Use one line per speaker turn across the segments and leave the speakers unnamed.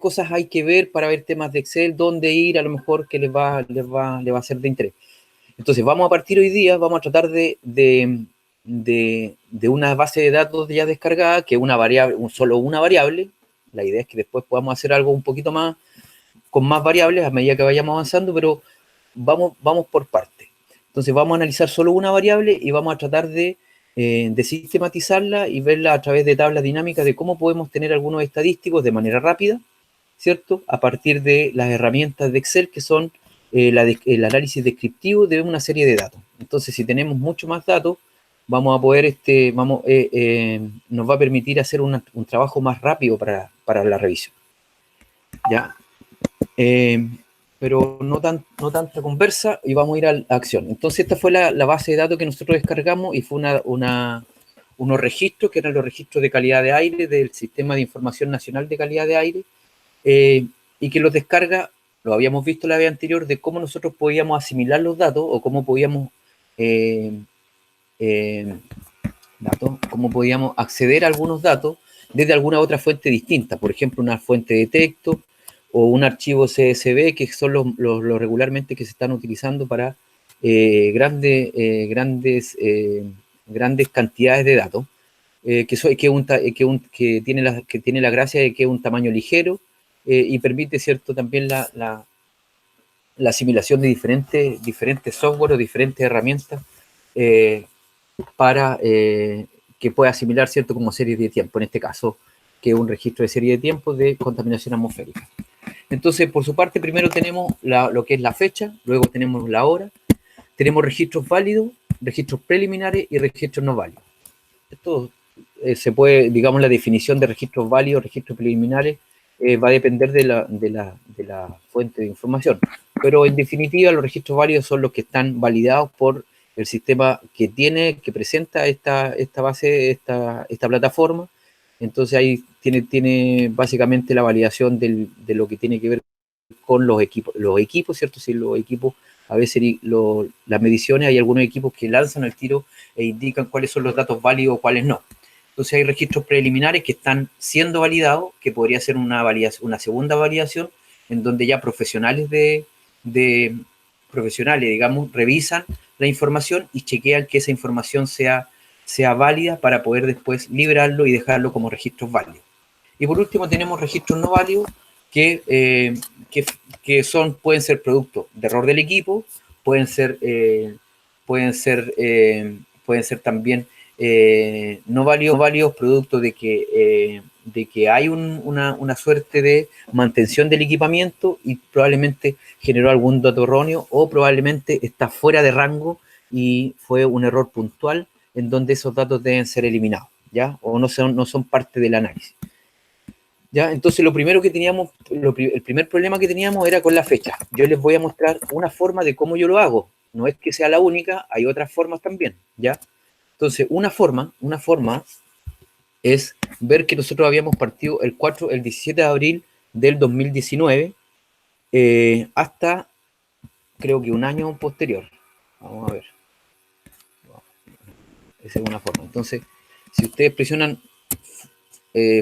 cosas hay que ver para ver temas de Excel, dónde ir, a lo mejor que les va a ser de interés. Entonces, vamos a partir hoy día, vamos a tratar de una base de datos ya descargada, que es una variable, solo una variable. La idea es que después podamos hacer algo un poquito más, con más variables a medida que vayamos avanzando, pero vamos por partes. Entonces, vamos a analizar solo una variable y vamos a tratar de sistematizarla y verla a través de tablas dinámicas de cómo podemos tener algunos estadísticos de manera rápida, ¿cierto? A partir de las herramientas de Excel que son el análisis descriptivo de una serie de datos. Entonces, si tenemos mucho más datos, vamos a poder, nos va a permitir hacer un trabajo más rápido para la revisión. ¿Ya? Pero no tanta conversa y vamos a ir a la acción. Entonces, esta fue la base de datos que nosotros descargamos y fue unos registros que eran los registros de calidad de aire del Sistema de Información Nacional de Calidad de Aire, y que los descarga, lo habíamos visto la vez anterior, de cómo nosotros podíamos asimilar los datos o cómo podíamos acceder a algunos datos desde alguna otra fuente distinta, por ejemplo, una fuente de texto o un archivo CSV, que son los regularmente que se están utilizando para grandes cantidades de datos, que tiene la gracia de que es un tamaño ligero, y permite, ¿cierto?, también la asimilación de diferentes software o diferentes herramientas para que pueda asimilar, ¿cierto?, como series de tiempo, en este caso, que es un registro de serie de tiempo de contaminación atmosférica. Entonces, por su parte, primero tenemos lo que es la fecha, luego tenemos la hora, tenemos registros válidos, registros preliminares y registros no válidos. Esto se puede, digamos, la definición de registros válidos, registros preliminares, va a depender de la fuente de información. Pero en definitiva, los registros válidos son los que están validados por el sistema que presenta esta base, esta plataforma. Entonces ahí tiene básicamente la validación de lo que tiene que ver con los equipos, ¿cierto? Si los equipos, a veces las mediciones, hay algunos equipos que lanzan el tiro e indican cuáles son los datos válidos o cuáles no. Entonces hay registros preliminares que están siendo validados, que podría ser una segunda validación, en donde ya profesionales, digamos, revisan la información y chequean que esa información sea válida para poder después liberarlo y dejarlo como registros válidos. Y por último tenemos registros no válidos, que pueden ser producto de error del equipo, pueden ser también no válidos producto de que hay una suerte de mantención del equipamiento y probablemente generó algún dato erróneo, o probablemente está fuera de rango y fue un error puntual en donde esos datos deben ser eliminados, ¿ya? O no son parte del análisis. ¿Ya? Entonces, el primer problema que teníamos era con la fecha. Yo les voy a mostrar una forma de cómo yo lo hago. No es que sea la única, hay otras formas también, ¿ya? Entonces, una forma es ver que nosotros habíamos partido el 17 de abril del 2019 hasta, creo que un año posterior. Vamos a ver. Esa es una forma. Entonces, si ustedes presionan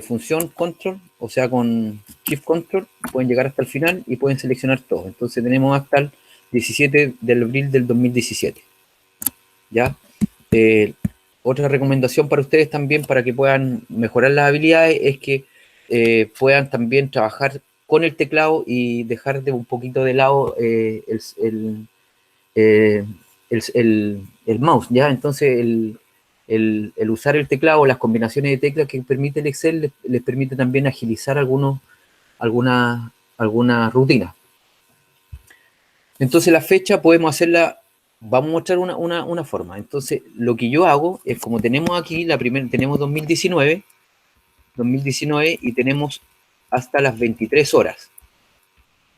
función control, o sea, con shift control, pueden llegar hasta el final y pueden seleccionar todo. Entonces tenemos hasta el 17 de abril del 2017. ¿Ya? Otra recomendación para ustedes también, para que puedan mejorar las habilidades, es que puedan también trabajar con el teclado y dejar un poquito de lado el mouse, ¿ya? Entonces el usar el teclado, las combinaciones de teclas que permite el Excel, les permite también agilizar algunas rutinas. Entonces la fecha podemos hacerla, vamos a mostrar una forma. Entonces lo que yo hago es, como tenemos aquí, tenemos 2019 y tenemos hasta las 23 horas,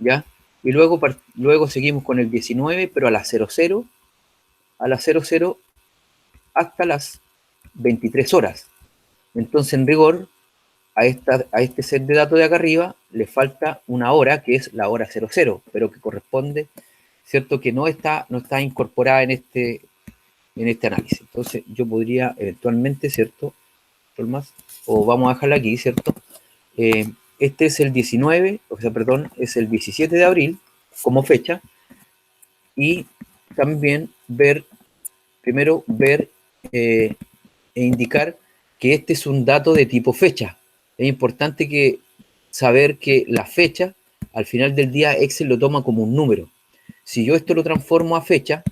¿ya? Y luego seguimos con el 19, pero a las 00, hasta las 23 horas. Entonces, en rigor, a este set de datos de acá arriba le falta una hora, que es la hora 00, pero que corresponde, ¿cierto?, que no está incorporada en este análisis. Entonces, yo podría eventualmente, ¿cierto?, más, o vamos a dejarla aquí, ¿cierto?, este es el 19, o sea, perdón, es el 17 de abril como fecha, y también primero ver e indicar que este es un dato de tipo fecha. Es importante saber que la fecha, al final del día, Excel lo toma como un número. Si yo esto lo transformo a fecha,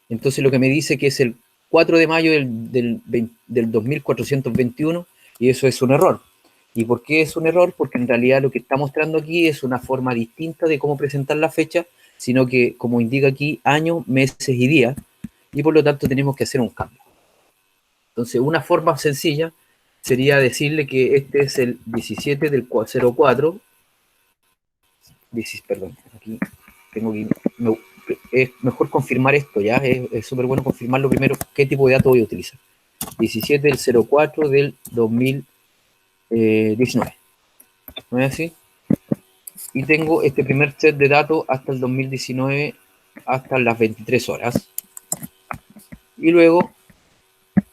entonces lo que me dice que es el 4 de mayo del 2421, y eso es un error. ¿Y por qué es un error? Porque en realidad lo que está mostrando aquí es una forma distinta de cómo presentar la fecha, sino que, como indica aquí, año, meses y días, y por lo tanto tenemos que hacer un cambio. Entonces, una forma sencilla sería decirle que este es el 17 del 04, perdón, aquí tengo que... es mejor confirmar esto, ¿ya? Es súper bueno confirmarlo primero, qué tipo de datos voy a utilizar. 17 del 04 del 2019. ¿No es así? Y tengo este primer set de datos hasta el 2019, hasta las 23 horas. Y luego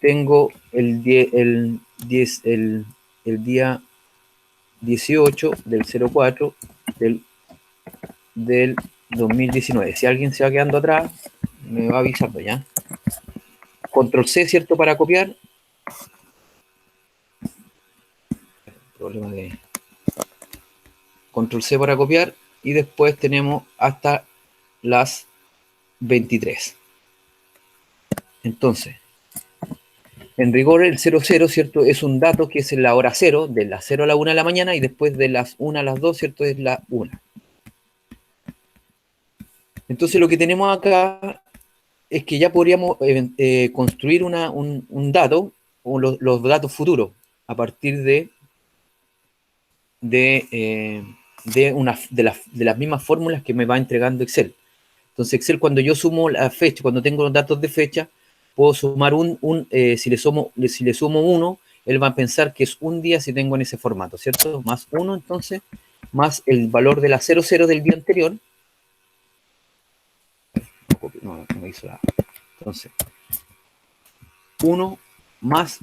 tengo el día 18 del 04 del 2019. Si alguien se va quedando atrás, me va avisando ya. Control C, ¿cierto? Para copiar. Problema de... Control C para copiar. Y después tenemos hasta las 23. Entonces, en rigor el 00, ¿cierto? Es un dato que es en la hora 0, de las 0 a la 1 de la mañana, y después de las 1 a las 2, ¿cierto? Es la 1. Entonces lo que tenemos acá es que ya podríamos construir un dato, o los datos futuros, a partir de las mismas fórmulas que me va entregando Excel. Entonces Excel, cuando yo sumo la fecha, cuando tengo los datos de fecha, puedo sumar si le sumo 1, él va a pensar que es un día si tengo en ese formato, ¿cierto? Más 1, entonces, más el valor de la 00 del día anterior. No me hizo nada. Entonces, 1 más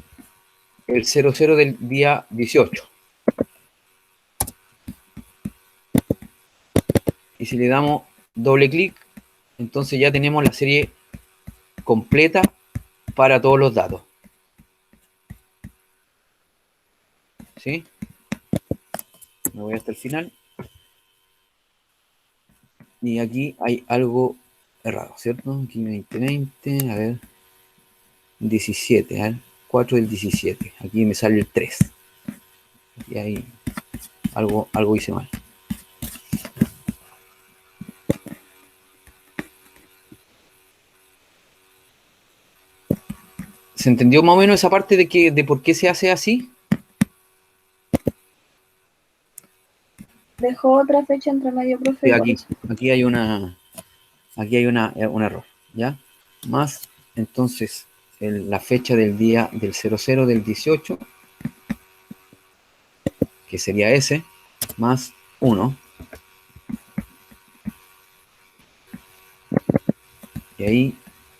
el 00 del día 18. Y si le damos doble clic, entonces ya tenemos la serie completa para todos los datos. ¿Sí? Me voy hasta el final. Y aquí hay algo errado, ¿cierto? Aquí 2020, a ver. 17, ¿eh? 4 del 17. Aquí me sale el 3. Y ahí algo hice mal. ¿Se entendió más o menos esa parte de por qué se hace así?
Dejó otra fecha entre medio, profe.
Sí, aquí hay un error, ¿ya? Más, entonces, la fecha del día del 00 del 18, que sería ese, más 1. Y ahí,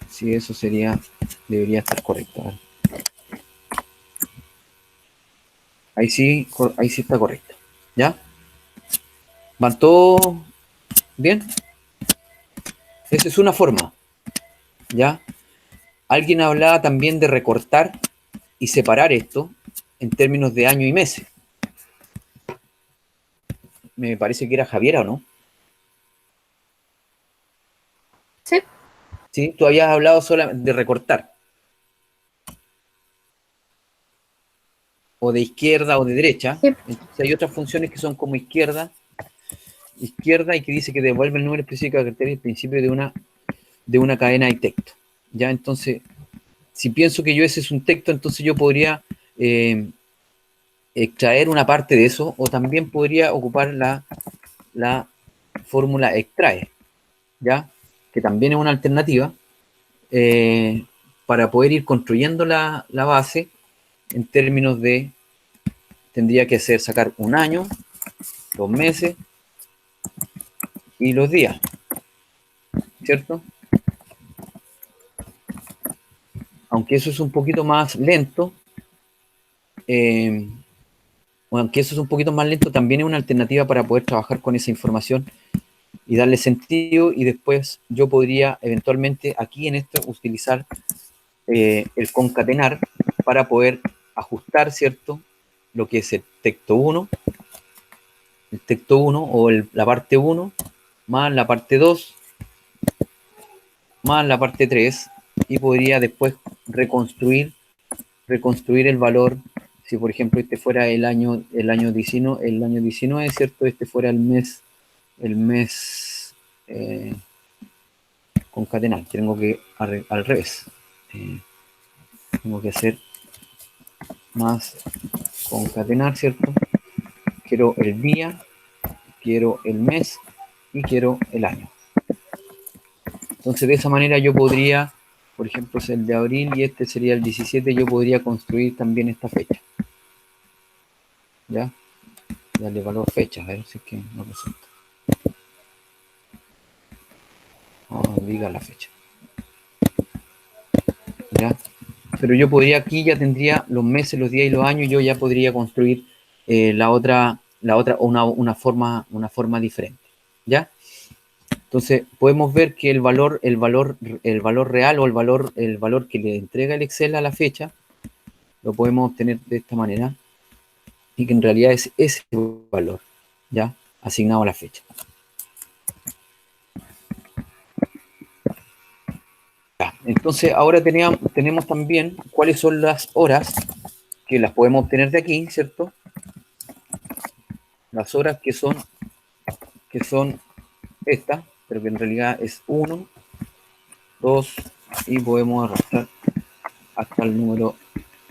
sí, eso debería estar correcto. ¿Vale? Ahí sí está correcto. ¿Ya? ¿Van todos bien? Esa es una forma. ¿Ya? Alguien hablaba también de recortar y separar esto en términos de año y meses. Me parece que era Javiera, ¿o no?
Sí.
Sí, tú habías hablado solamente de recortar. O de izquierda o de derecha.
Sí.
Entonces hay otras funciones que son como izquierda, y que dice que devuelve el número específico de caracteres al principio de una cadena de texto. Ya, entonces, si pienso que ese es un texto, entonces yo podría extraer una parte de eso, o también podría ocupar la fórmula extrae, ¿ya? Que también es una alternativa para poder ir construyendo la base en términos de, tendría que sacar un año, 2 meses y los días, ¿cierto? Aunque eso es un poquito más lento, aunque eso es un poquito más lento, también es una alternativa para poder trabajar con esa información y darle sentido, y después yo podría eventualmente aquí en esto utilizar el concatenar para poder ajustar, ¿cierto? Lo que es el texto 1 o la parte 1 más la parte 2 más la parte 3, y podría después reconstruir el valor. Si por ejemplo este fuera el año 19, ¿cierto? Este fuera el mes concatenar. Tengo que al revés. Tengo que hacer más concatenar, ¿cierto? Quiero el día, quiero el mes y quiero el año. Entonces de esa manera yo podría, por ejemplo, es el de abril y este sería el 17, yo podría construir también esta fecha. ¿Ya? Darle valor fecha, a ver si es que no resulta. Diga la fecha. ¿Ya? Pero yo podría aquí, ya tendría los meses, los días y los años, yo ya podría construir la otra una forma diferente. ¿Ya? Entonces podemos ver que el valor real o el valor que le entrega el Excel a la fecha, lo podemos obtener de esta manera, y que en realidad es ese valor, ¿ya? Asignado a la fecha. Ya. Entonces ahora tenemos también cuáles son las horas, que las podemos obtener de aquí, ¿cierto? Las horas que son estas, pero que en realidad es 1, 2, y podemos arrastrar hasta el número,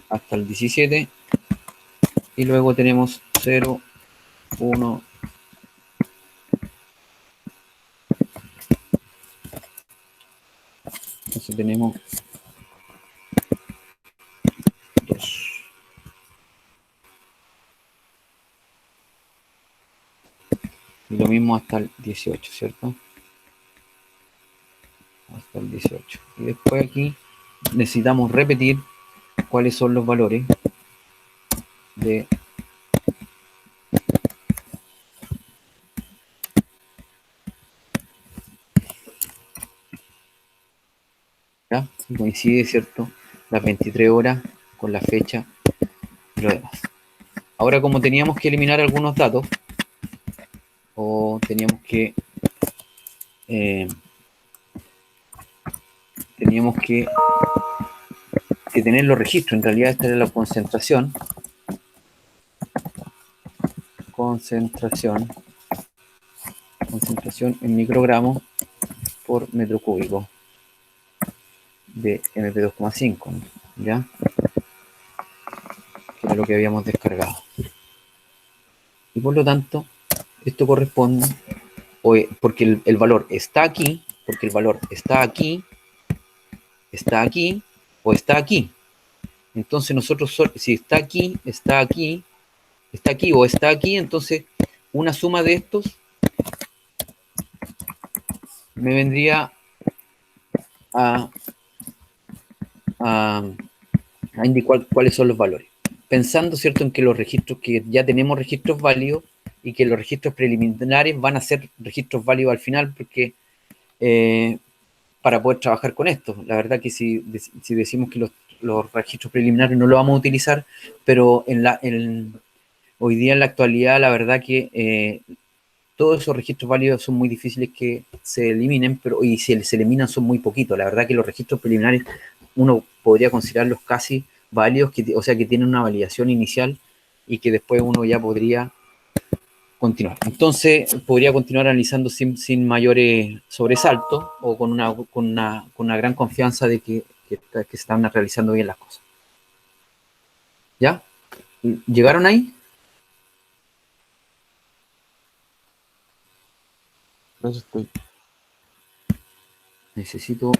hasta el 17, y luego tenemos 0, 1, entonces tenemos 2. Y lo mismo hasta el 18, ¿cierto? Hasta el 18. Y después aquí necesitamos repetir cuáles son los valores de ¿ya? Y coincide, ¿cierto? Las 23 horas con la fecha y lo demás. Ahora, como teníamos que eliminar algunos datos, o teníamos que tener los registros, en realidad esta era la concentración en microgramos por metro cúbico de MP2,5, ¿ya? Que era lo que habíamos descargado. Y por lo tanto, esto corresponde, porque el valor está aquí, porque el valor está aquí o está aquí. Entonces nosotros, si está aquí, está aquí, está aquí o está aquí, entonces una suma de estos me vendría a indicar cuáles son los valores. Pensando, ¿cierto?, en que los registros, que ya tenemos registros válidos, y que los registros preliminares van a ser registros válidos al final, porque para poder trabajar con esto. La verdad que si decimos que los registros preliminares no lo vamos a utilizar, pero hoy día en la actualidad, la verdad que todos esos registros válidos son muy difíciles que se eliminen, y si se eliminan son muy poquitos. La verdad que los registros preliminares uno podría considerarlos casi válidos, o sea que tienen una validación inicial y que después uno ya podría continuar. Entonces podría continuar analizando sin mayores sobresaltos, o con una gran confianza de que se están realizando bien las cosas. ¿Ya? ¿Llegaron ahí? Necesito...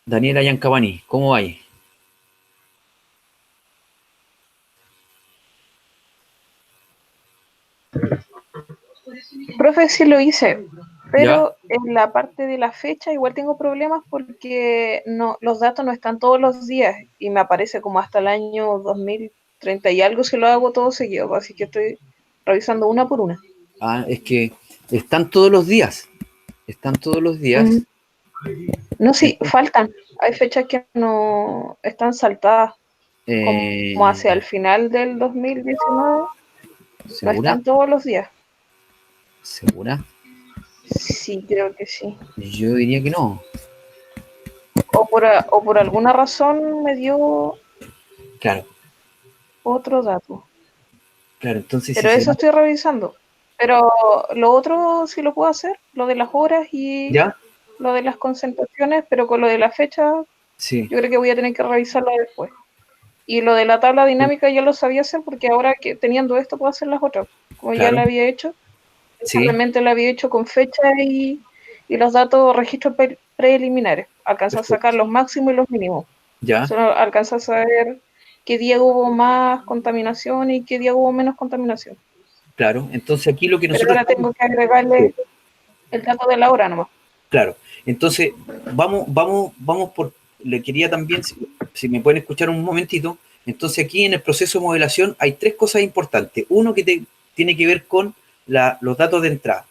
Daniela Yancabani, ¿cómo va ahí?
Profe, sí lo hice. Pero en la parte de la fecha igual tengo problemas porque los datos no están todos los días y me aparece como hasta el año 2030 y algo si lo hago todo seguido, así que estoy revisando una por una.
Ah, es que están todos los días. Están todos los días.
No, sí,
Entonces,
faltan. Hay fechas que no están saltadas, como hacia el final del 2019, no
¿segura?
están todos los días.
¿Segura?
Sí, creo que sí.
Yo diría que no.
O por alguna razón me dio
Claro,
otro dato.
claro. Entonces, si
Pero
se
eso
da.
estoy revisando. Pero lo otro sí lo puedo hacer, lo de las horas y
¿Ya?
lo de las concentraciones, pero con lo de la fecha
Sí.
yo creo que voy a tener que revisarlo después. Y lo de la tabla dinámica ya lo sabía hacer porque ahora que teniendo esto puedo hacer las otras. Como ya
Claro.
la había hecho,
Sí.
solamente la había hecho con fecha y los datos registros preliminares. Alcanzé a sacar
Perfecto.
los máximos y los mínimos.
Ya.
Solo alcanzé a saber qué día hubo más contaminación y qué día hubo menos contaminación.
Claro. Entonces aquí lo que
Pero
nosotros
ahora
estamos.
tengo que agregarle el dato de la hora nomás.
Claro. Entonces, vamos por. Le quería también, si me pueden escuchar un momentito. Entonces, aquí en el proceso de modelación hay tres cosas importantes. Uno que tiene que ver con los datos de entrada.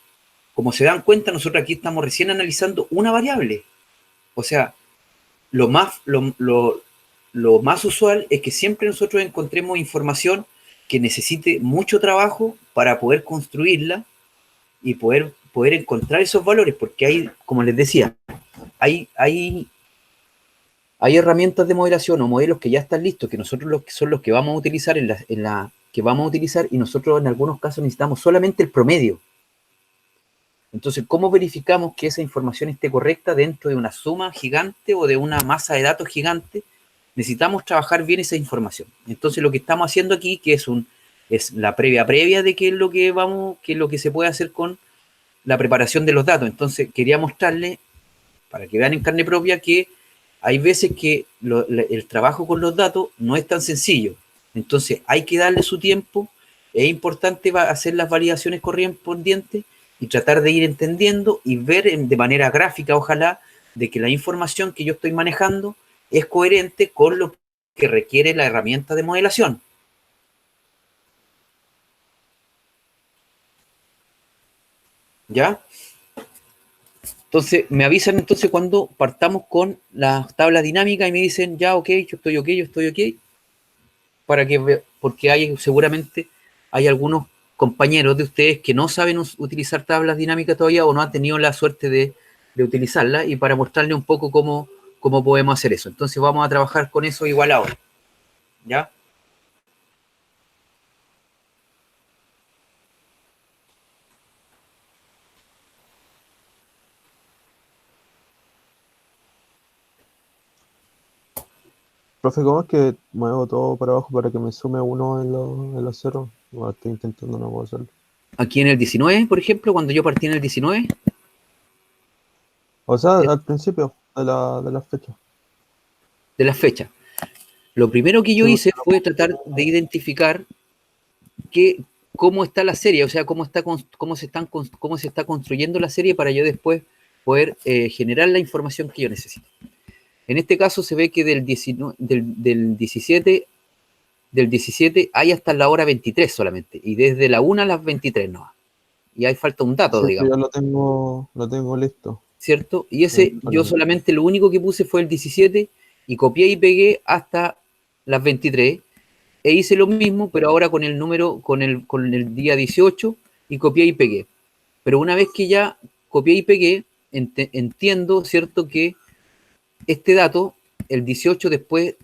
Como se dan cuenta, nosotros aquí estamos recién analizando una variable. O sea, lo más usual es que siempre nosotros encontremos información que necesite mucho trabajo para poder construirla y poder encontrar esos valores, porque hay, como les decía, hay herramientas de modelación o modelos que ya están listos, que nosotros son los que vamos a utilizar que vamos a utilizar, y nosotros en algunos casos necesitamos solamente el promedio. Entonces, ¿cómo verificamos que esa información esté correcta dentro de una suma gigante o de una masa de datos gigante? Necesitamos trabajar bien esa información. Entonces, lo que estamos haciendo aquí, que es la previa de qué es lo que qué es lo que se puede hacer con la preparación de los datos. Entonces, quería mostrarles, para que vean en carne propia, que hay veces que el trabajo con los datos no es tan sencillo. Entonces, hay que darle su tiempo. Es importante hacer las validaciones correspondientes y tratar de ir entendiendo y ver de manera gráfica, ojalá, de que la información que yo estoy manejando es coherente con lo que requiere la herramienta de modelación. ¿Ya? Entonces, me avisan entonces cuando partamos con las tablas dinámicas y me dicen, ya, ok, yo estoy ok, porque seguramente hay algunos compañeros de ustedes que no saben utilizar tablas dinámicas todavía o no han tenido la suerte de utilizarlas, y para mostrarles un poco cómo podemos hacer eso. Entonces vamos a trabajar con eso igual ahora, ¿ya?
Profe, ¿cómo es que muevo todo para abajo para que me sume uno en los ceros? Bueno, estoy intentando, no puedo hacerlo.
Aquí en el 19, por ejemplo, cuando yo partí en el 19,
O sea, al principio de la fecha.
de las fechas, lo primero que yo
Sí,
hice
porque no
fue tratar de identificar que, cómo está la serie, o sea, cómo se está construyendo la serie para yo después poder generar la información que yo necesito. En este caso se ve que del 17 hay hasta la hora 23 solamente, y desde la 1 a las 23 no. Y ahí falta un dato,
sí, es que
digamos,
ya lo tengo listo.
¿cierto? Y ese, yo solamente lo único que puse fue el 17 y copié y pegué hasta las 23, e hice lo mismo, pero ahora con el número, con el día 18, y copié y pegué. Pero una vez que ya copié y pegué, entiendo, ¿cierto?, que este dato, el 18 después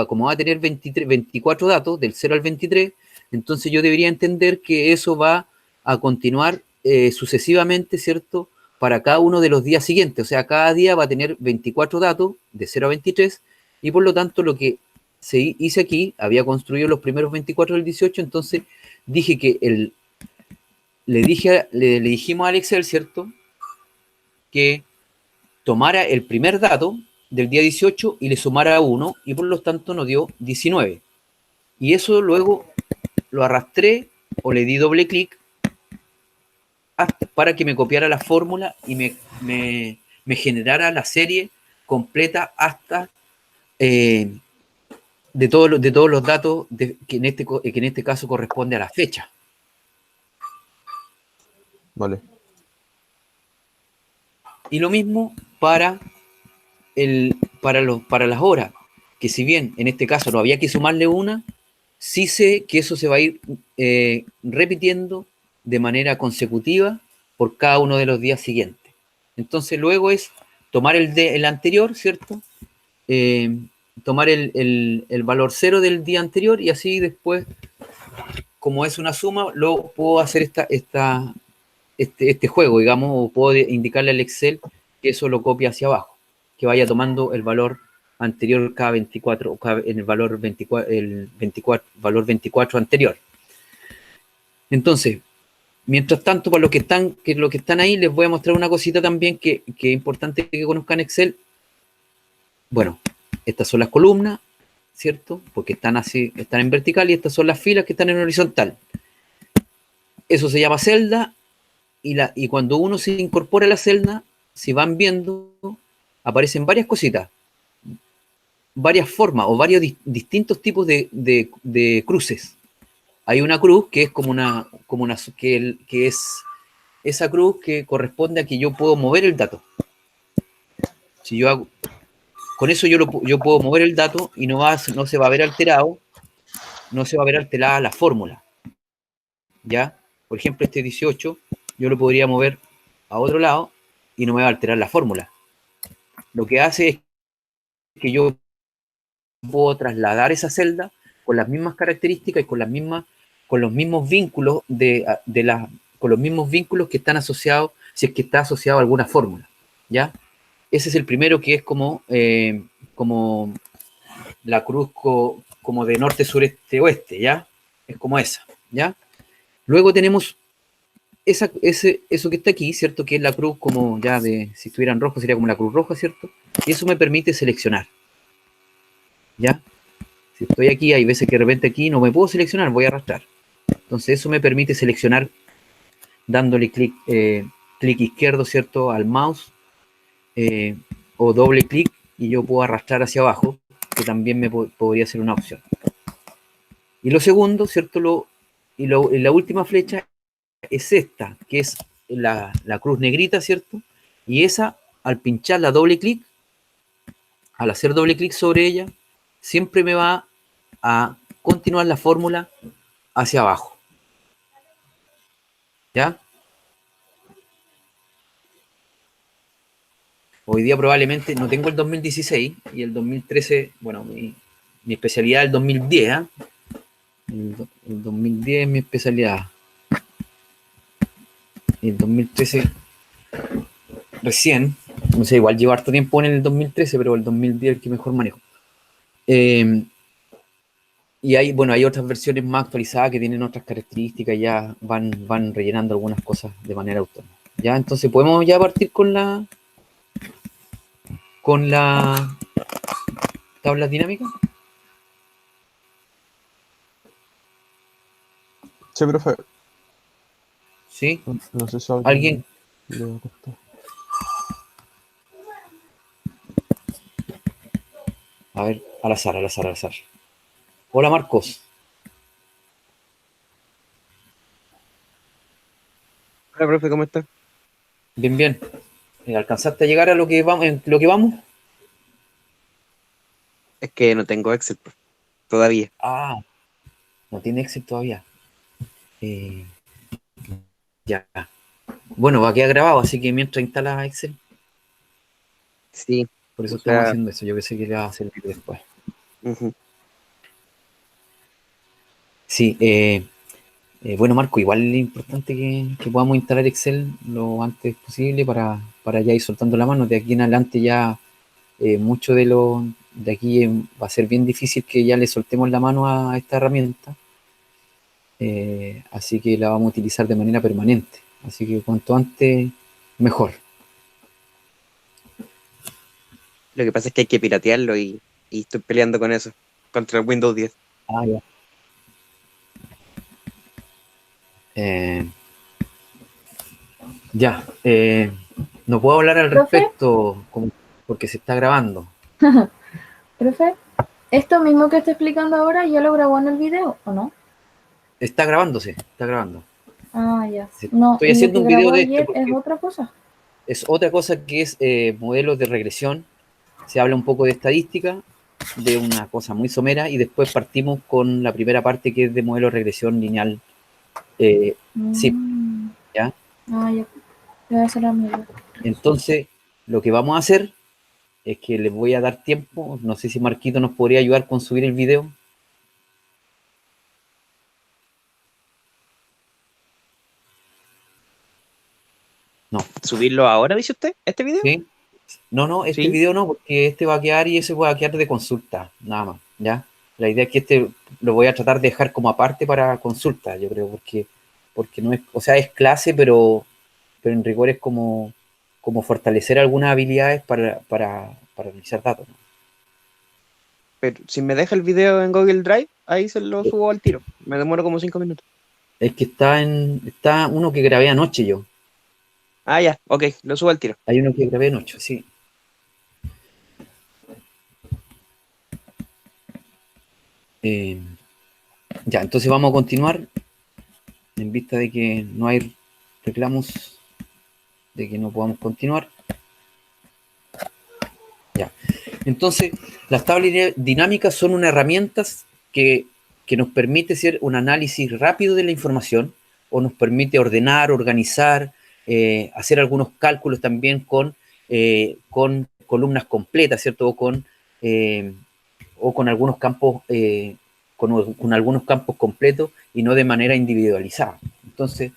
como va a tener 24 datos, del 0 al 23, entonces yo debería entender que eso va a continuar sucesivamente, ¿cierto?, para cada uno de los días siguientes. O sea, cada día va a tener 24 datos, de 0 a 23, y por lo tanto lo que hice aquí, había construido los primeros 24 del 18, entonces dije que le dijimos al Excel, ¿cierto?, que tomara el primer dato del día 18 y le sumara 1, y por lo tanto nos dio 19. Y eso luego lo arrastré o le di doble clic para que me copiara la fórmula y me generara la serie completa hasta de todos los datos que en este caso corresponde a la fecha.
Vale.
Y lo mismo para las horas, que si bien en este caso no había que sumarle una, sí sé que eso se va a ir repitiendo de manera consecutiva por cada uno de los días siguientes. Entonces luego es tomar el anterior, ¿cierto? Tomar el valor 0 del día anterior y así después, como es una suma, luego puedo hacer este juego, digamos, o puedo indicarle al Excel que eso lo copia hacia abajo, que vaya tomando el valor anterior cada 24, en el valor 24, valor 24 anterior. Entonces, mientras tanto, para los que están ahí, les voy a mostrar una cosita también que es importante que conozcan Excel. Bueno, estas son las columnas, ¿cierto? Porque están en vertical, y estas son las filas que están en horizontal. Eso se llama celda, y cuando uno se incorpora a la celda, si van viendo, aparecen varias cositas, varias formas o varios distintos tipos de cruces. Hay una cruz que es que es esa cruz que corresponde a que yo puedo mover el dato. Si yo hago, con eso yo puedo mover el dato y no se va a ver alterado, no se va a ver alterada la fórmula. ¿Ya? Por ejemplo, este 18 yo lo podría mover a otro lado y no me va a alterar la fórmula. Lo que hace es que yo puedo trasladar esa celda con las mismas características y con los mismos vínculos con los mismos vínculos que están asociados, si es que está asociado a alguna fórmula, ¿ya? Ese es el primero, que es como la cruz como de norte, sureste, oeste, ¿ya? Es como esa, ¿ya? Luego tenemos eso que está aquí, ¿cierto? Que es la cruz como ya si estuviera en rojo sería como la cruz roja, ¿cierto? Y eso me permite seleccionar, ¿ya? Si estoy aquí, hay veces que de repente aquí no me puedo seleccionar, voy a arrastrar. Entonces eso me permite seleccionar dándole clic izquierdo, ¿cierto? Al mouse, o doble clic, y yo puedo arrastrar hacia abajo, que también podría ser una opción. Y lo segundo, ¿cierto? Y la última flecha es esta, que es la cruz negrita, ¿cierto? Y esa, al pincharla doble clic, al hacer doble clic sobre ella, siempre me va a continuar la fórmula hacia abajo. ¿Ya? Hoy día probablemente no tengo el 2016 y el 2013, bueno, mi especialidad es el 2010, ¿eh? El 2010 es mi especialidad. Y el 2013 recién, no sé, igual llevo harto tiempo en el 2013, pero el 2010 es el que mejor manejo. Y hay otras versiones más actualizadas que tienen otras características, ya van rellenando algunas cosas de manera autónoma. Ya, entonces podemos ya partir con la tabla dinámica.
Sí, profe.
Sí.
No sé si
¿Alguien?
le va a costar.
A ver, al azar. Hola, Marcos.
Hola, profe, ¿cómo está?
Bien. ¿Alcanzaste a llegar a lo que vamos?
Es que no tengo Excel, profe, todavía.
Ah, no tiene éxito todavía. Ya. Bueno, va a quedar grabado, así que mientras instala Excel,
Sí,
por eso
o
estamos
sea,
haciendo eso. Yo pensé que le va a servir después.
ujú.
Sí, bueno, Marco, igual es importante que podamos instalar Excel lo antes posible para ya ir soltando la mano. De aquí en adelante ya mucho de aquí va a ser bien difícil que ya le soltemos la mano a esta herramienta. Así que la vamos a utilizar de manera permanente. Así que cuanto antes, mejor.
Lo que pasa es que hay que piratearlo y estoy peleando con eso, contra el Windows 10.
Ah, ya. Eh, Ya, no puedo hablar al
¿Profe?
respecto porque se está grabando.
Profe, ¿esto mismo que estoy explicando ahora ya lo grabó en el video o no?
Está grabándose, está grabando.
Ah, ya. No,
Estoy
y lo
haciendo
que
un
grabó
video de este
ayer es
porque
otra cosa.
es otra cosa que es modelos de regresión. Se habla un poco de estadística, de una cosa muy somera, y después partimos con la primera parte que es de modelo de regresión lineal. Sí,
Mm.
¿ya?
Ah, ya. Voy a hacer amigo.
Entonces, lo que vamos a hacer es que les voy a dar tiempo. No sé si Marquito nos podría ayudar con subir el video. No,
¿Subirlo ahora, dice usted? ¿Este video?
¿sí? No, este
Sí.
video no, porque este va a quedar y ese va a quedar de consulta, nada más, ¿ya? La idea es que este lo voy a tratar de dejar como aparte para consulta, yo creo, porque no es, o sea, es clase, pero en rigor es como fortalecer algunas habilidades para analizar datos, ¿no?
Pero si me deja el video en Google Drive, ahí se lo subo al tiro. Me demoro como 5 minutos.
Es que está uno que grabé anoche yo,
Ah, ya, ok, lo subo al tiro.
hay uno que grabé anoche, sí. Eh, ya, entonces vamos a continuar en vista de que no hay reclamos de que no podamos continuar. Ya. Entonces, las tablas dinámicas son unas herramientas que nos permite hacer un análisis rápido de la información o nos permite ordenar, organizar, hacer algunos cálculos también con columnas completas, ¿cierto? O con algunos campos, con algunos campos completos y no de manera individualizada. Entonces,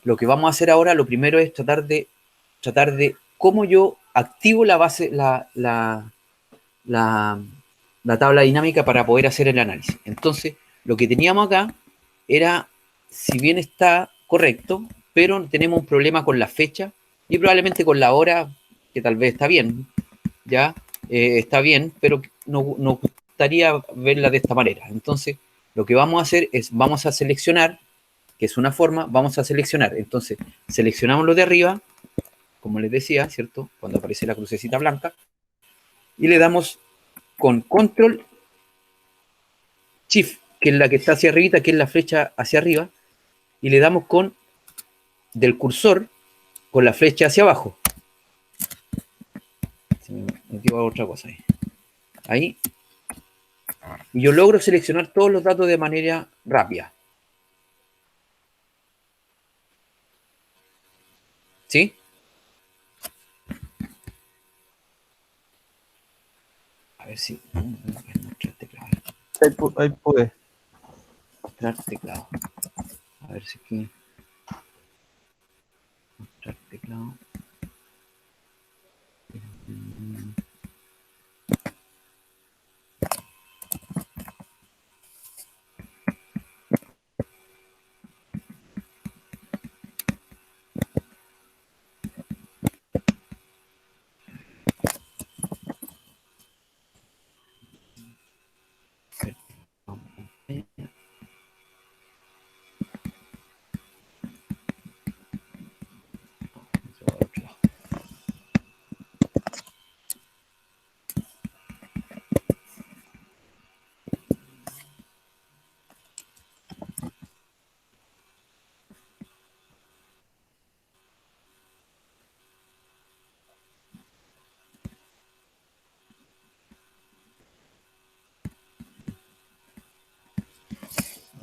lo que vamos a hacer ahora, lo primero es tratar de cómo yo activo la base, la, la tabla dinámica para poder hacer el análisis. Entonces, lo que teníamos acá era, si bien está correcto, pero tenemos un problema con la fecha y probablemente con la hora, que tal vez está bien, ya está bien, pero nos gustaría verla de esta manera. Entonces, lo que vamos a hacer es, vamos a seleccionar, que es una forma, vamos a seleccionar. Entonces, seleccionamos lo de arriba, como les decía, ¿cierto? Cuando aparece la crucecita blanca, y le damos con control shift, que es la que está hacia arriba, que es la flecha hacia arriba, y le damos con del cursor con la flecha hacia abajo. Se me metió otra cosa ahí. Ahí. Y yo logro seleccionar todos los datos de manera rápida. ¿Sí? A ver si. Mostrar teclado.
Ahí pude.
Mostrar teclado. A ver si aquí. Mostrar teclado.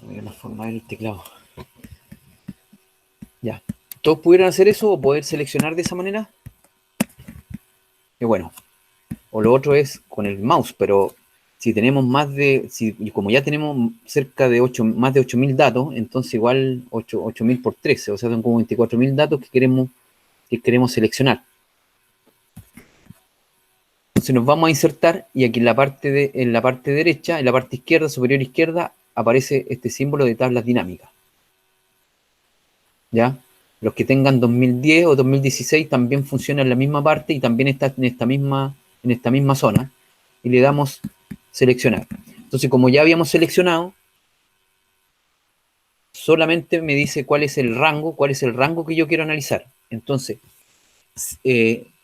Voy a la forma del teclado. Ya. ¿Todos pudieran hacer eso o poder seleccionar de esa manera? Y bueno. O lo otro es con el mouse, pero si tenemos y como ya tenemos cerca de más de 8.000 datos, entonces igual 8.000 por 13, o sea, son como 24.000 datos que queremos seleccionar. Entonces nos vamos a insertar y aquí en la parte derecha, en la parte izquierda, superior izquierda, aparece este símbolo de tablas dinámicas. ¿Ya? Los que tengan 2010 o 2016 también funciona en la misma parte y también está en esta misma zona. Y le damos seleccionar. Entonces, como ya habíamos seleccionado, solamente me dice cuál es el rango que yo quiero analizar. Entonces,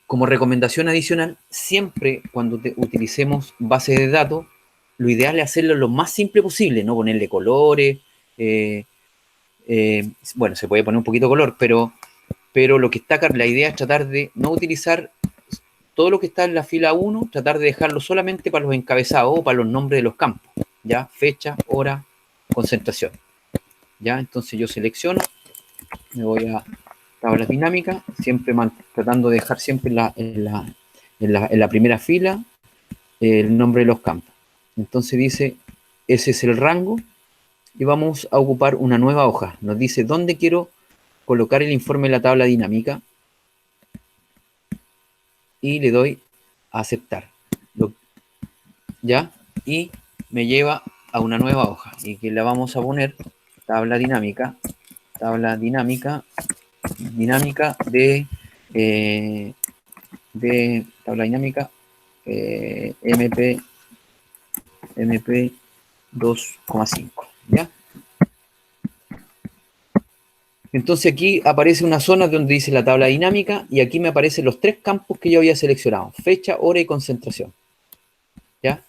como recomendación adicional, siempre cuando utilicemos bases de datos, lo ideal es hacerlo lo más simple posible, no ponerle colores. Bueno, se puede poner un poquito de color, pero lo que está acá, la idea es tratar de no utilizar todo lo que está en la fila 1, tratar de dejarlo solamente para los encabezados o para los nombres de los campos, ¿ya? Fecha, hora, concentración, ¿ya? Entonces yo selecciono, me voy a tablas dinámicas, siempre tratando de dejar siempre en la primera fila el nombre de los campos. Entonces dice, ese es el rango, y vamos a ocupar una nueva hoja. Nos dice dónde quiero colocar el informe de la tabla dinámica, y le doy a aceptar, ¿ya? Y me lleva a una nueva hoja, y que la vamos a poner tabla dinámica de tabla dinámica MP 2,5, ¿ya? Entonces aquí aparece una zona donde dice la tabla dinámica, y aquí me aparecen los 3 campos que yo había seleccionado: fecha, hora y concentración, ¿ya?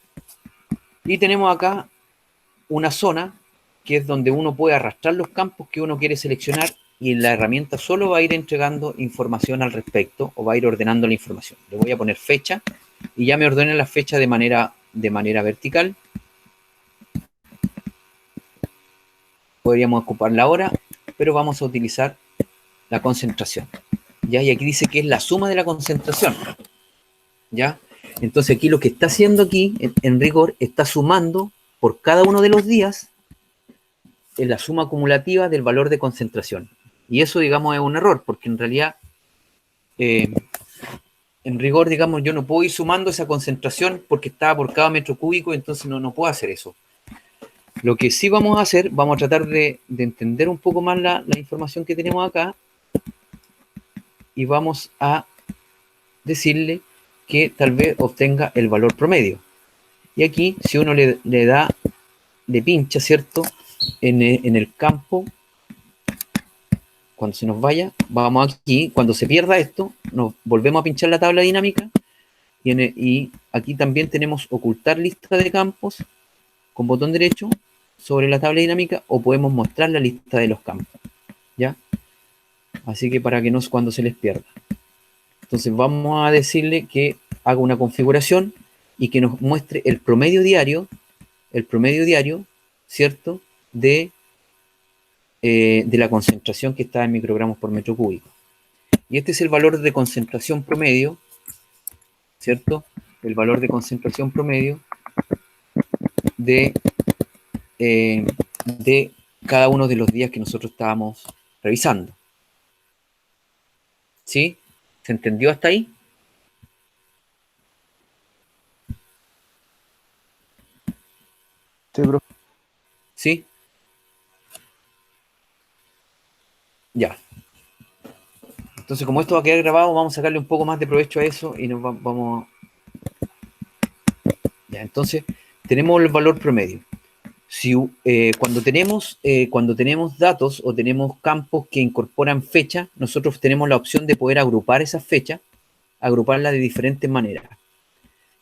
Y tenemos acá una zona que es donde uno puede arrastrar los campos que uno quiere seleccionar, y la herramienta solo va a ir entregando información al respecto, o va a ir ordenando la información. Le voy a poner fecha, y ya me ordena la fecha de manera vertical. Podríamos ocupar la hora, pero vamos a utilizar la concentración, ¿ya? Y aquí dice que es la suma de la concentración, ¿ya? Entonces aquí lo que está haciendo aquí, en rigor, está sumando por cada uno de los días en la suma acumulativa del valor de concentración. Y eso, digamos, es un error, porque en realidad, en rigor, digamos, yo no puedo ir sumando esa concentración porque está por cada metro cúbico, entonces no puedo hacer eso. Lo que sí vamos a hacer, vamos a tratar de entender un poco más la información que tenemos acá, y vamos a decirle que tal vez obtenga el valor promedio. Y aquí, si uno le pincha, ¿cierto?, en el campo, cuando se nos vaya, vamos aquí, cuando se pierda esto, nos volvemos a pinchar la tabla dinámica, y aquí también tenemos ocultar lista de campos con botón derecho sobre la tabla dinámica, o podemos mostrar la lista de los campos, ¿ya? Así que para que no, cuando se les pierda. Entonces vamos a decirle que haga una configuración y que nos muestre el promedio diario, ¿cierto?, de la concentración que está en microgramos por metro cúbico. Y este es el valor de concentración promedio, ¿cierto? El valor de concentración promedio de cada uno de los días que nosotros estábamos revisando. ¿Sí? ¿Se entendió hasta ahí?
Sí, profe.
¿Sí? Ya. Entonces, como esto va a quedar grabado, vamos a sacarle un poco más de provecho a eso, y nos vamos... Ya, entonces, tenemos el valor promedio. Si, cuando tenemos datos o tenemos campos que incorporan fecha, nosotros tenemos la opción de poder agrupar esas fechas, agruparlas de diferentes maneras.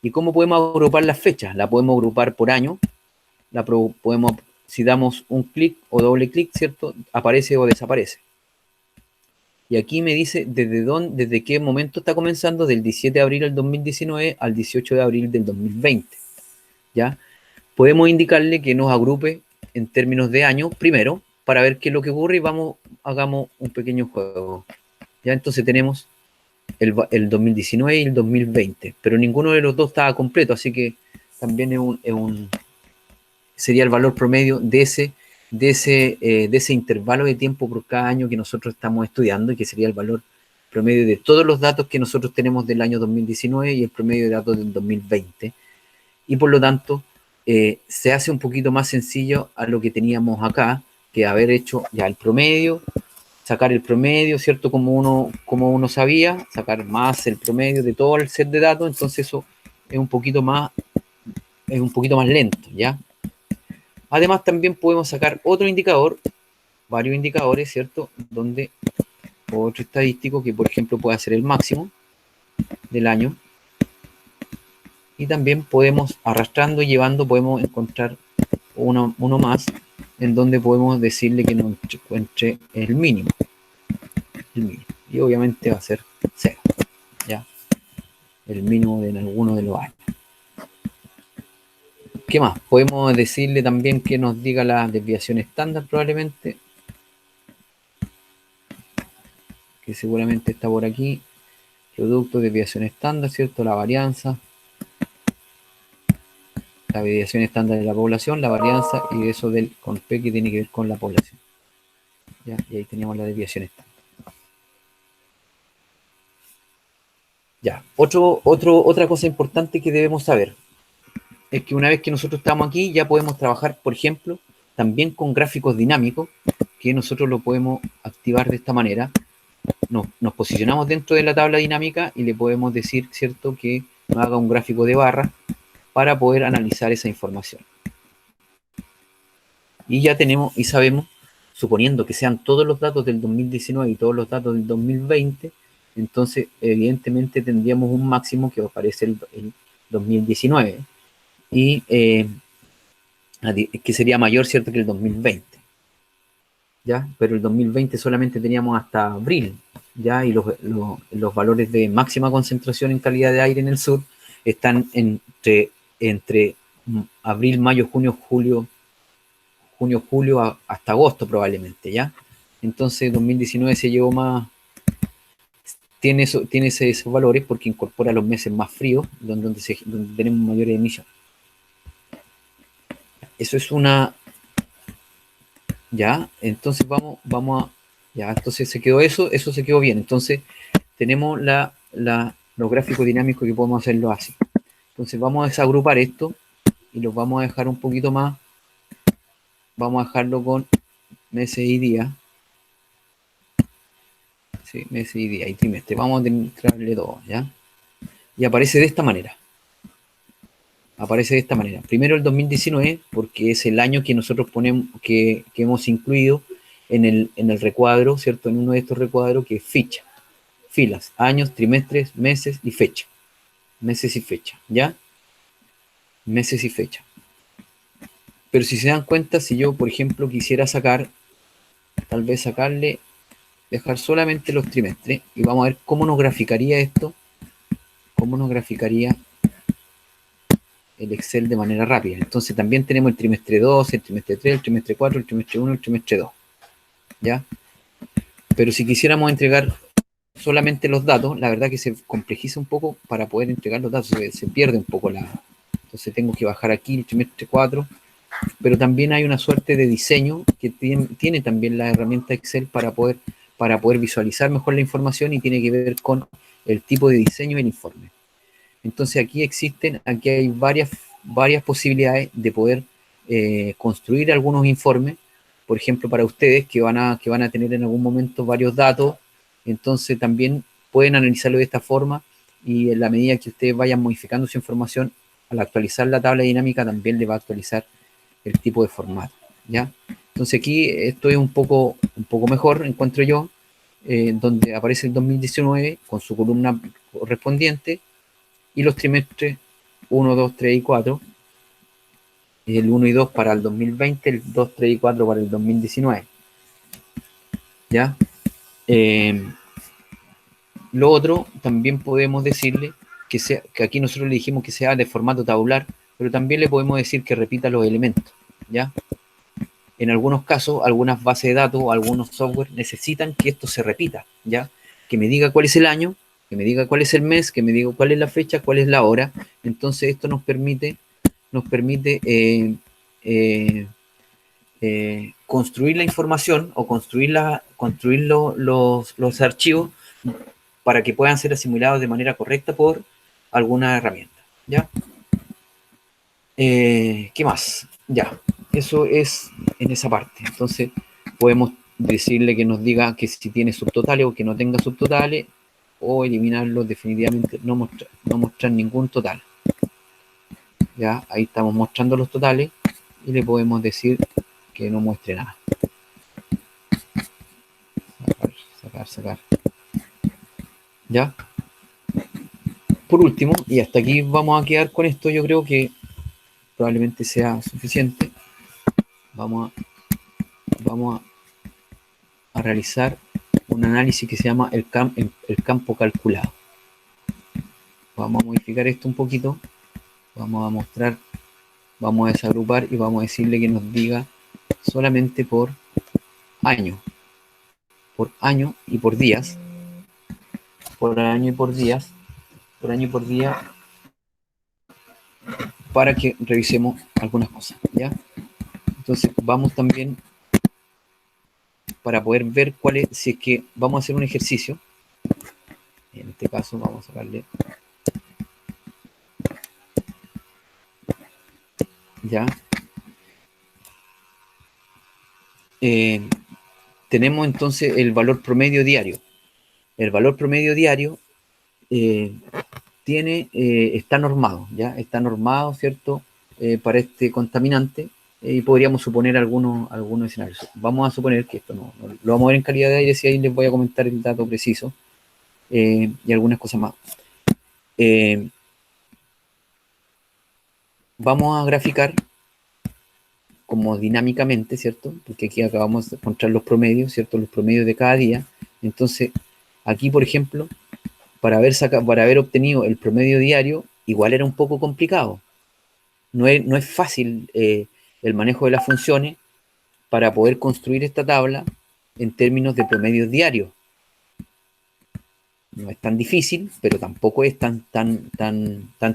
¿Y cómo podemos agrupar las fechas? La podemos agrupar por año, si damos un clic o doble clic, ¿cierto?, aparece o desaparece. Y aquí me dice desde qué momento está comenzando, del 17 de abril del 2019 al 18 de abril del 2020, ¿ya? Podemos indicarle que nos agrupe en términos de año primero, para ver qué es lo que ocurre, y hagamos un pequeño juego. Ya, entonces tenemos el 2019 y el 2020, pero ninguno de los dos estaba completo, así que también sería el valor promedio de ese intervalo de tiempo por cada año que nosotros estamos estudiando, y que sería el valor promedio de todos los datos que nosotros tenemos del año 2019 y el promedio de datos del 2020. Y por lo tanto, se hace un poquito más sencillo a lo que teníamos acá, que haber hecho ya el promedio, sacar el promedio, ¿cierto? Como uno sabía, sacar más el promedio de todo el set de datos. Entonces eso es un poquito más lento, ¿ya? Además, también podemos sacar otro indicador, varios indicadores, ¿cierto?, donde otro estadístico que, por ejemplo, puede ser el máximo del año. Y también podemos, arrastrando y llevando, podemos encontrar uno más en donde podemos decirle que nos encuentre el mínimo. Y obviamente va a ser 0, ¿ya? El mínimo de en alguno de los años. ¿Qué más? Podemos decirle también que nos diga la desviación estándar, probablemente, que seguramente está por aquí. Producto, desviación estándar, ¿cierto? La varianza, la desviación estándar de la población, la varianza y eso del con P que tiene que ver con la población. ¿Ya? Y ahí teníamos la desviación estándar. Ya, otra cosa importante que debemos saber es que una vez que nosotros estamos aquí ya podemos trabajar, por ejemplo, también con gráficos dinámicos, que nosotros lo podemos activar de esta manera. Nos posicionamos dentro de la tabla dinámica y le podemos decir, ¿cierto?, que nos haga un gráfico de barras para poder analizar esa información. Y ya tenemos y sabemos, suponiendo que sean todos los datos del 2019 y todos los datos del 2020, entonces evidentemente tendríamos un máximo que aparece el 2019 y que sería mayor, ¿cierto?, que el 2020. ¿Ya? Pero el 2020 solamente teníamos hasta abril, ¿ya? Y los valores de máxima concentración en calidad de aire en el sur están entre abril, mayo, junio, julio hasta agosto probablemente, ¿ya? Entonces 2019 se llevó más, tiene esos valores porque incorpora los meses más fríos, donde tenemos mayores emisiones. Eso es una... Ya, entonces vamos a... Ya, entonces se quedó eso se quedó bien. Entonces tenemos los gráficos dinámicos que podemos hacerlo así. Entonces vamos a desagrupar esto y los vamos a dejar un poquito más. Vamos a dejarlo con meses y días. Sí, meses y días y trimestre. Vamos a entrarle dos, ¿ya? Y aparece de esta manera. Aparece de esta manera. Primero el 2019, porque es el año que nosotros ponemos, que hemos incluido en el recuadro, ¿cierto? En uno de estos recuadros que es ficha. Filas, años, trimestres, meses y fecha. Meses y fecha, ¿ya? Meses y fecha. Pero si se dan cuenta, si yo, por ejemplo, quisiera sacar, tal vez dejar solamente los trimestres, y vamos a ver cómo nos graficaría esto, cómo nos graficaría el Excel de manera rápida. Entonces también tenemos el trimestre 2, el trimestre 3, el trimestre 4, el trimestre 1, el trimestre 2. ¿Ya? Pero si quisiéramos entregar solamente los datos, la verdad que se complejiza un poco para poder entregar los datos, se pierde un poco Entonces tengo que bajar aquí el trimestre 4, pero también hay una suerte de diseño que tiene también la herramienta Excel para poder visualizar mejor la información y tiene que ver con el tipo de diseño del informe. Entonces aquí hay varias posibilidades de poder construir algunos informes, por ejemplo, para ustedes que van a tener en algún momento varios datos, entonces también pueden analizarlo de esta forma y en la medida que ustedes vayan modificando su información, al actualizar la tabla dinámica también le va a actualizar el tipo de formato, ¿ya? Entonces aquí esto es un poco mejor, encuentro yo, donde aparece el 2019 con su columna correspondiente y los trimestres 1, 2, 3 y 4, el 1 y 2 para el 2020, el 2, 3 y 4 para el 2019. ¿Ya? Lo otro, también podemos decirle que aquí nosotros le dijimos que sea de formato tabular, pero también le podemos decir que repita los elementos, ¿ya? En algunos casos, algunas bases de datos o algunos software necesitan que esto se repita, ¿ya? Que me diga cuál es el año, que me diga cuál es el mes, que me diga cuál es la fecha, cuál es la hora. Entonces esto nos permite construir la información o construir los archivos para que puedan ser asimilados de manera correcta por alguna herramienta, ¿ya? ¿Qué más? Ya, eso es en esa parte. Entonces podemos decirle que nos diga que si tiene subtotales o que no tenga subtotales, o eliminarlos definitivamente, no mostrar ningún total. Ya, ahí estamos mostrando los totales y le podemos decir que no muestre nada. Sacar sacar. ¿Ya? Por último, y hasta aquí vamos a quedar con esto, yo creo que probablemente sea suficiente. Vamos a realizar un análisis que se llama el campo calculado. Vamos a modificar esto un poquito. Vamos a mostrar, vamos a desagrupar y vamos a decirle que nos diga solamente por año y por días. Por año y por días. Por año y por día, para que revisemos algunas cosas, ¿ya? Entonces vamos también para poder ver cuál es, si es que vamos a hacer un ejercicio. En este caso vamos a sacarle, ya. Tenemos entonces el valor promedio diario. El valor promedio diario está normado, ¿ya? Está normado, ¿cierto? Para este contaminante, y podríamos suponer algunos escenarios. Vamos a suponer que esto no lo vamos a ver en calidad de aire, si ahí les voy a comentar el dato preciso, y algunas cosas más. Vamos a graficar como dinámicamente, ¿cierto? Porque aquí acabamos de encontrar los promedios, ¿cierto? Los promedios de cada día. Entonces, aquí, por ejemplo, para haber obtenido el promedio diario, igual era un poco complicado. No es fácil el manejo de las funciones para poder construir esta tabla en términos de promedios diarios. No es tan difícil, pero tampoco es tan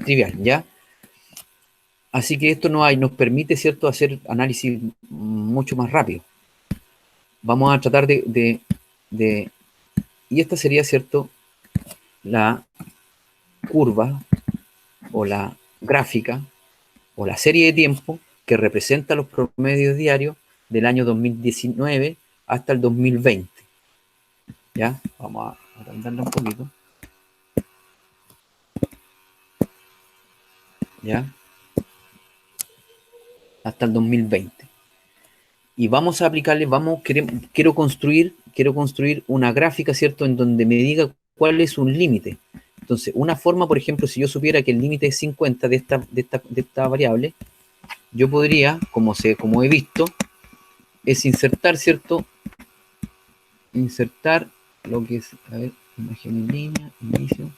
trivial, ¿ya? Así que esto nos permite, ¿cierto?, hacer análisis mucho más rápido. Vamos a tratar y esta sería, ¿cierto?, la curva o la gráfica o la serie de tiempo que representa los promedios diarios del año 2019 hasta el 2020. ¿Ya? Vamos a agrandarla un poquito. ¿Ya? Hasta el 2020. Y vamos a aplicarle, quiero construir una gráfica, ¿cierto?, en donde me diga cuál es un límite. Entonces, una forma, por ejemplo, si yo supiera que el límite es 50 de esta variable, yo podría, como he visto, es insertar, ¿cierto? Insertar lo que es, a ver, imagen en línea, inicio,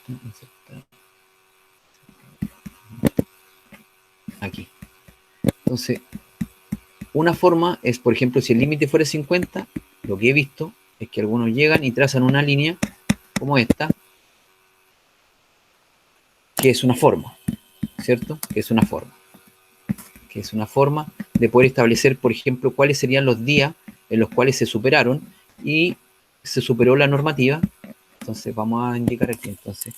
insertar. Aquí. Entonces, una forma es, por ejemplo, si el límite fuera 50, lo que he visto es que algunos llegan y trazan una línea como esta, que es una forma, ¿cierto? Que es una forma de poder establecer, por ejemplo, cuáles serían los días en los cuales se superaron y se superó la normativa. Entonces vamos a indicar aquí, entonces,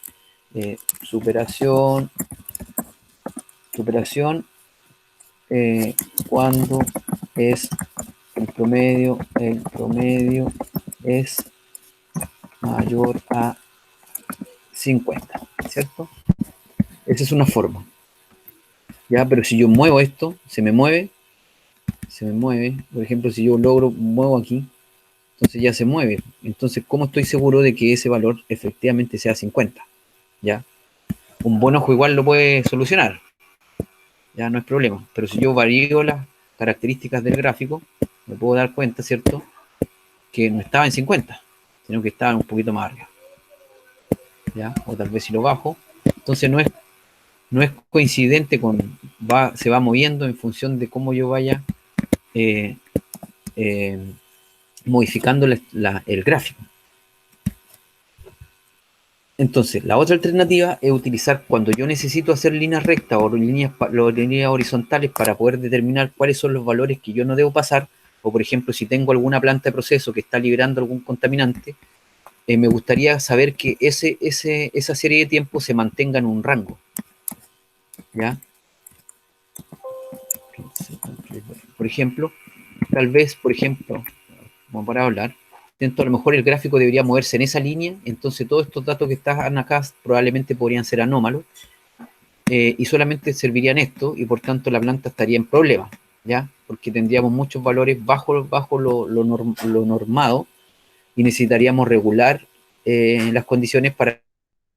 superación, cuando es el promedio es mayor a 50, ¿cierto? Esa es una forma. Ya, pero si yo muevo esto, se me mueve, por ejemplo, si yo muevo aquí, entonces ya se mueve. Entonces, ¿cómo estoy seguro de que ese valor efectivamente sea 50? ¿Ya? Un buen ojo igual lo puede solucionar, ya no es problema, pero si yo varío las características del gráfico, me puedo dar cuenta, ¿cierto?, que no estaba en 50, sino que estaba un poquito más arriba, ¿ya? O tal vez si lo bajo, entonces no es coincidente se va moviendo en función de cómo yo vaya modificando el gráfico. Entonces, la otra alternativa es utilizar cuando yo necesito hacer líneas rectas o líneas horizontales para poder determinar cuáles son los valores que yo no debo pasar, o por ejemplo, si tengo alguna planta de proceso que está liberando algún contaminante, me gustaría saber que esa serie de tiempo se mantenga en un rango. ¿Ya? Por ejemplo, como para hablar, a lo mejor el gráfico debería moverse en esa línea, entonces todos estos datos que están acá probablemente podrían ser anómalos, y solamente servirían esto, y por tanto la planta estaría en problemas, ¿ya? Porque tendríamos muchos valores bajo lo normado, y necesitaríamos regular las condiciones para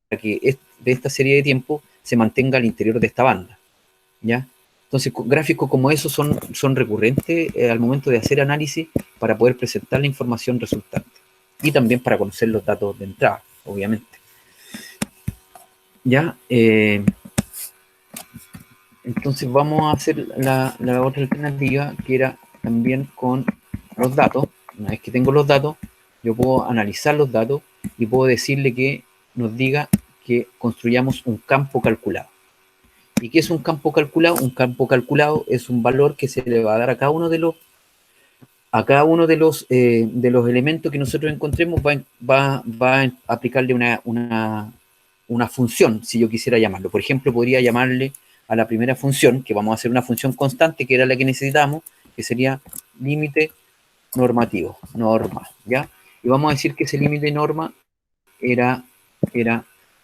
que de esta serie de tiempo se mantenga al interior de esta banda, ¿ya? Entonces, gráficos como esos son recurrentes al momento de hacer análisis para poder presentar la información resultante y también para conocer los datos de entrada, obviamente. ¿Ya? Entonces vamos a hacer la otra alternativa, que era también con los datos. Una vez que tengo los datos, yo puedo analizar los datos y puedo decirle que nos diga que construyamos un campo calculado. ¿Y qué es un campo calculado? Un campo calculado es un valor que se le va a dar a cada uno de los elementos que nosotros encontremos, va a aplicarle una función, si yo quisiera llamarlo. Por ejemplo, podría llamarle a la primera función, que vamos a hacer una función constante, que era la que necesitamos, que sería límite normativo, norma, ¿ya? Y vamos a decir que ese límite norma era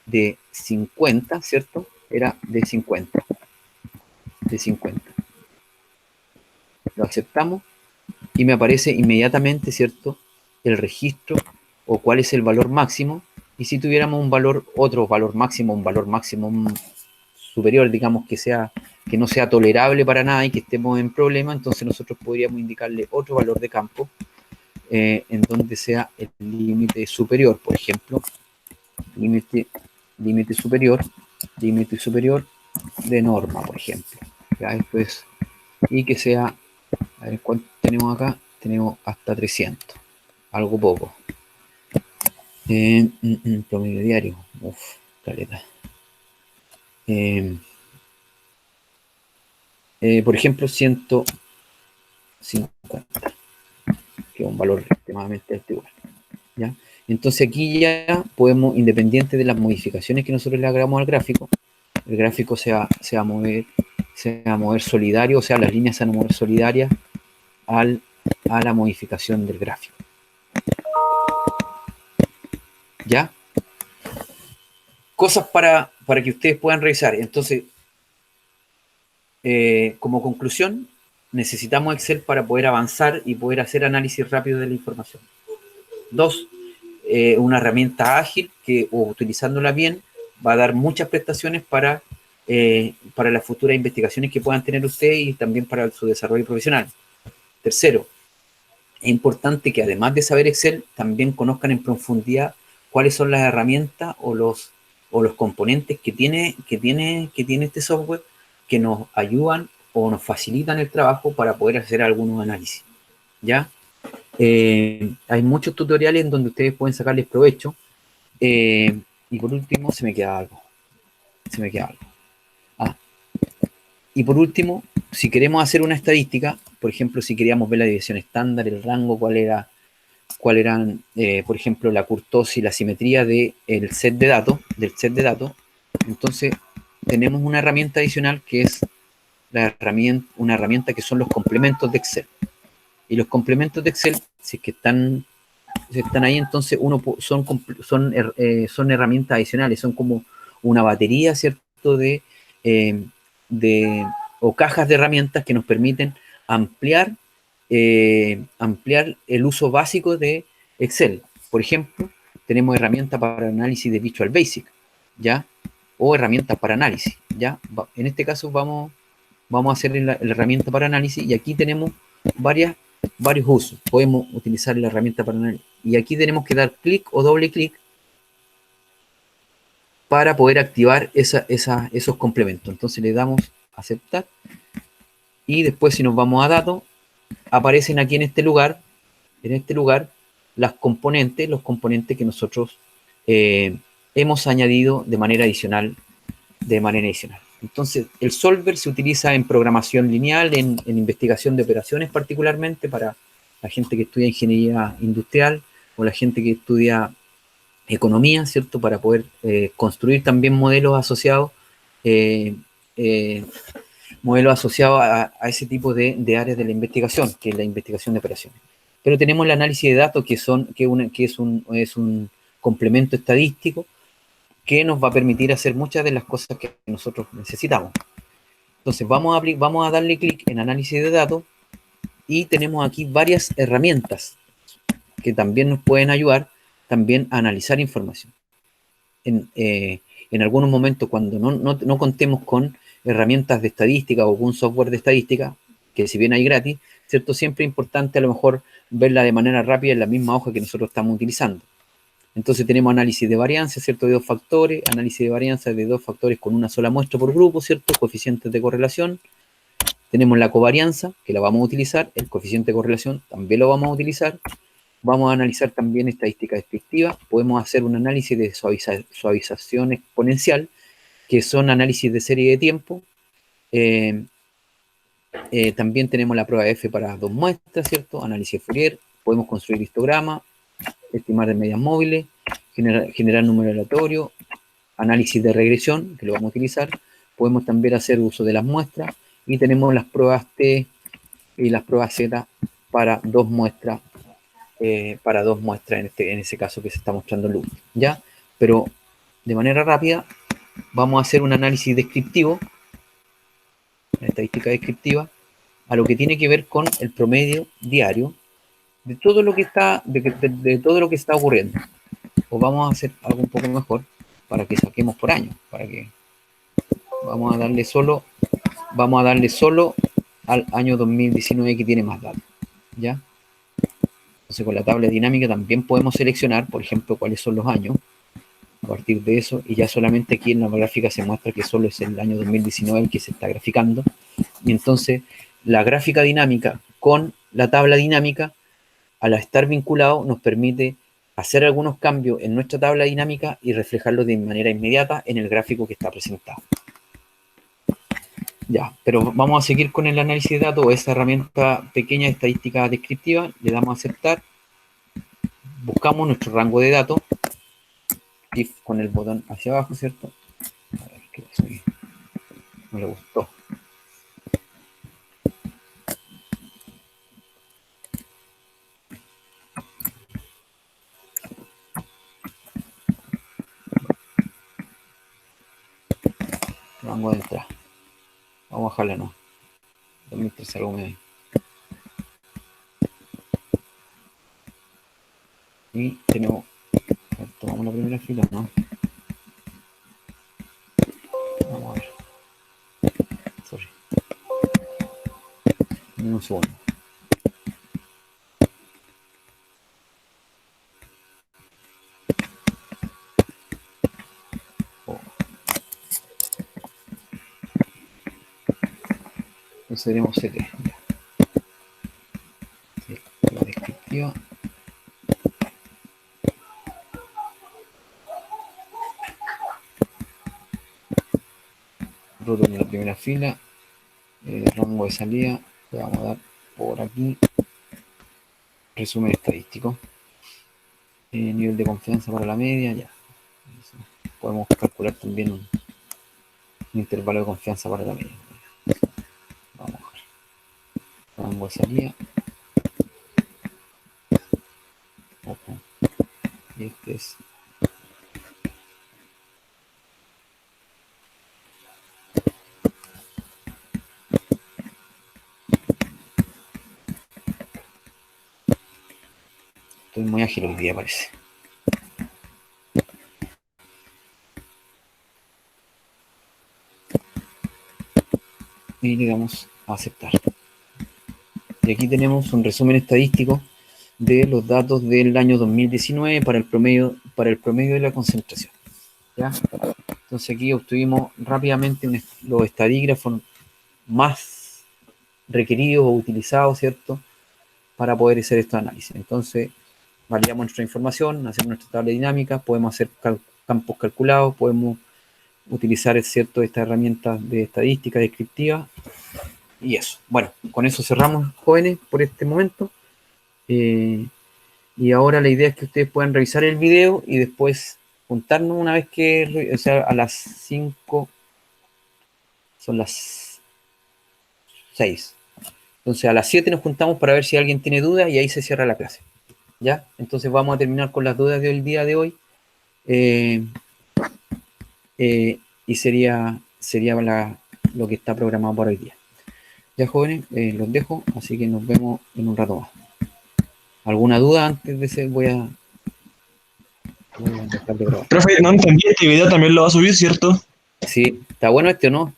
de 50, ¿cierto? Era de 50. Lo aceptamos y me aparece inmediatamente, ¿cierto?, el registro o cuál es el valor máximo. Y si tuviéramos otro valor máximo superior, digamos, que no sea tolerable para nada y que estemos en problema, entonces nosotros podríamos indicarle otro valor de campo en donde sea el límite superior, por ejemplo, límite superior de norma, por ejemplo. ¿Ya? Después, y que sea, a ver cuánto tenemos acá, tenemos hasta 300, algo poco. Promedio diario, caleta. Por ejemplo, 150, que es un valor extremadamente alto, ¿ya? Entonces aquí ya podemos, independiente de las modificaciones que nosotros le hagamos al gráfico, el gráfico se va a mover solidario, o sea, las líneas se van a mover solidarias a la modificación del gráfico. ¿Ya? Cosas para que ustedes puedan revisar. Entonces, como conclusión, necesitamos Excel para poder avanzar y poder hacer análisis rápido de la información. 2, una herramienta ágil que, utilizándola bien, va a dar muchas prestaciones para las futuras investigaciones que puedan tener ustedes y también para su desarrollo profesional. 3, es importante que además de saber Excel, también conozcan en profundidad cuáles son las herramientas o los componentes que tiene este software que nos ayudan o nos facilitan el trabajo para poder hacer algunos análisis, ¿ya? Hay muchos tutoriales en donde ustedes pueden sacarles provecho. Y por último, se me queda algo. Y por último, si queremos hacer una estadística, por ejemplo, si queríamos ver la división estándar, el rango, cuál eran, por ejemplo, la kurtosis y la simetría del set de datos, entonces tenemos una herramienta adicional que es una herramienta que son los complementos de Excel. Y los complementos de Excel, si están ahí, entonces son herramientas adicionales, son como una batería, ¿cierto?, o cajas de herramientas que nos permiten ampliar el uso básico de Excel. Por ejemplo, tenemos herramientas para análisis de Visual Basic, ¿ya? O herramientas para análisis, ¿ya? En este caso vamos a hacer la herramienta para análisis y aquí tenemos varios usos. Podemos utilizar la herramienta para análisis y aquí tenemos que dar clic o doble clic para poder activar esos complementos. Entonces le damos a aceptar y después, si nos vamos a datos, aparecen aquí en este lugar los componentes que nosotros hemos añadido de manera adicional. Entonces, el solver se utiliza en programación lineal, en investigación de operaciones, particularmente para la gente que estudia ingeniería industrial o la gente que estudia economía, ¿cierto? Para poder construir también modelos asociados a ese tipo de áreas de la investigación, que es la investigación de operaciones. Pero tenemos el análisis de datos, que es un complemento estadístico que nos va a permitir hacer muchas de las cosas que nosotros necesitamos. Entonces vamos a darle clic en análisis de datos y tenemos aquí varias herramientas que también nos pueden ayudar también a analizar información. En algunos momentos, cuando no contemos con herramientas de estadística o algún software de estadística, que si bien hay gratis, ¿cierto? Siempre es importante a lo mejor verla de manera rápida en la misma hoja que nosotros estamos utilizando. Entonces tenemos análisis de varianza, ¿cierto? De 2 factores, análisis de varianza de 2 factores con una sola muestra por grupo, ¿cierto? Coeficientes de correlación. Tenemos la covarianza, que la vamos a utilizar, el coeficiente de correlación también lo vamos a utilizar. Vamos a analizar también estadística descriptiva, podemos hacer un análisis de suavización exponencial, que son análisis de serie de tiempo. También tenemos la prueba F para 2 muestras, ¿cierto? Análisis de Fourier, podemos construir histogramas, estimar de medias móviles, generar número aleatorio, análisis de regresión, que lo vamos a utilizar. Podemos también hacer uso de las muestras, y tenemos las pruebas T y las pruebas Z para 2 muestras, en ese caso que se está mostrando luz, ¿ya? Pero de manera rápida vamos a hacer un análisis descriptivo, una estadística descriptiva, a lo que tiene que ver con el promedio diario de todo lo que está, de todo lo que está ocurriendo. O vamos a hacer algo un poco mejor para que saquemos por año, vamos a darle solo al año 2019, que tiene más datos, ¿ya? Entonces con la tabla dinámica también podemos seleccionar, por ejemplo, cuáles son los años a partir de eso, y ya solamente aquí en la gráfica se muestra que solo es el año 2019 el que se está graficando. Y entonces la gráfica dinámica con la tabla dinámica, al estar vinculado, nos permite hacer algunos cambios en nuestra tabla dinámica y reflejarlo de manera inmediata en el gráfico que está presentado. Ya, pero vamos a seguir con el análisis de datos, esa herramienta pequeña de estadística descriptiva. Le damos a aceptar, buscamos nuestro rango de datos, if con el botón hacia abajo, ¿cierto? A ver, ¿qué pasó aquí? No le gustó. Rango de entrada. Vamos a bajarla, no. 2013 algo me... Y tenemos... Tomamos la primera fila, ¿no? Vamos a ver. Sorry. Un segundo. Entonces tenemos 7. La descriptiva. Roto en la primera fila. El rango de salida le vamos a dar por aquí. Resumen estadístico. Nivel de confianza para la media, ya. Podemos calcular también un intervalo de confianza para la media. Vamos a ver. Rango de salida. Ojo. Y este es... Estoy muy ágil hoy día, parece. Y le damos a aceptar. Y aquí tenemos un resumen estadístico de los datos del año 2019 para el promedio de la concentración, ¿ya? Entonces aquí obtuvimos rápidamente los estadígrafos más requeridos o utilizados, ¿cierto?, para poder hacer estos análisis. Entonces validamos nuestra información, hacemos nuestra tabla dinámica, podemos hacer campos calculados, podemos utilizar, ¿cierto?, estas herramientas de estadística descriptiva. Y eso. Bueno, con eso cerramos, jóvenes, por este momento. Y ahora la idea es que ustedes puedan revisar el video y después juntarnos una vez que, o sea, a las 5, son las 6. Entonces a las 7 nos juntamos para ver si alguien tiene dudas y ahí se cierra la clase. ¿Ya? Entonces vamos a terminar con las dudas del día de hoy. Y sería lo que está programado para hoy día. Ya, jóvenes, los dejo, así que nos vemos en un rato más. ¿Alguna duda antes de ese? Voy a dejar de grabar.
Profe, no entendí, este video también lo va a subir, ¿cierto?
Sí, está bueno este, ¿o no?